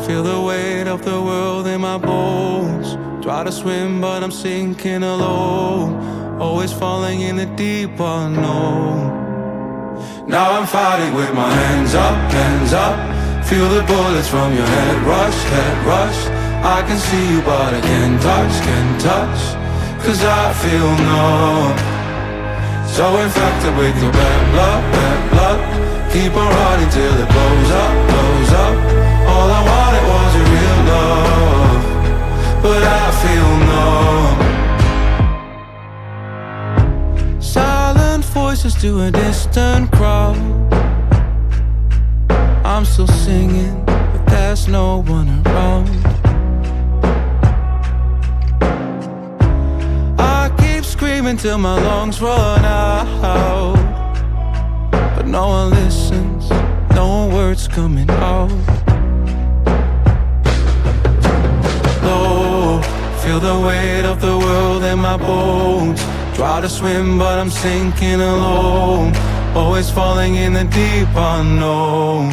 Feel the weight of the world in my bones. Try to swim but I'm sinking alone, always falling in the deep unknown. Now I'm fighting with my hands up, hands up. Feel the bullets from your head rush, head rush. I can see you but I can't touch, cause I feel numb. So infected with your bad blood, bad blood. Keep on running till it blows up, blows up. All I wanted was a real love, but I feel numb. Silent voices to a distant crowd. I'm still singing, but there's no one around. I keep screaming till my lungs run out, but no one listens, no words coming out. Low, feel the weight of the world in my bones. Try to swim but I'm sinking alone, always falling in the deep unknown.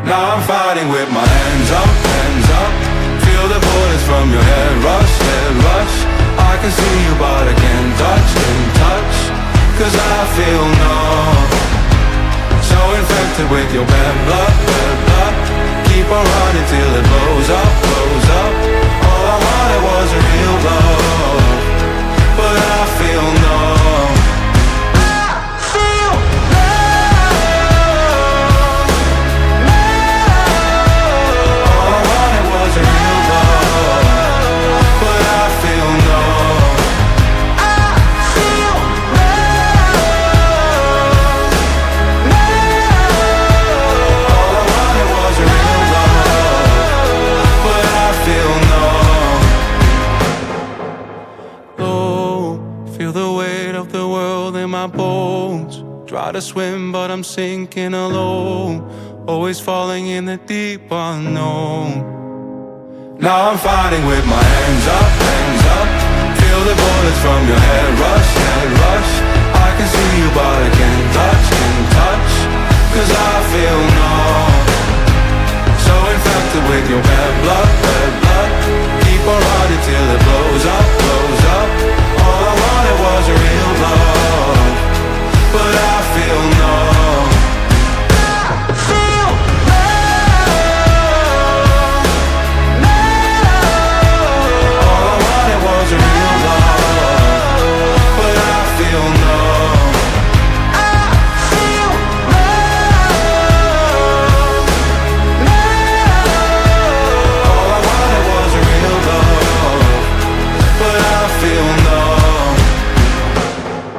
Now I'm fighting with my hands up, hands up. Feel the bullets from your head rush, head rush. I can see you but I can't touch, cause I feel numb. So infected with your bad blood, bad blood. Keep on running till it blows up, blows up. All I wanted was a real love, but I feel numb. Try to swim but I'm sinking alone, always falling in the deep unknown. Now I'm fighting with my hands up, hands up. Feel the bullets from your head rush, head rush. I can see you but I can't touch, cause I feel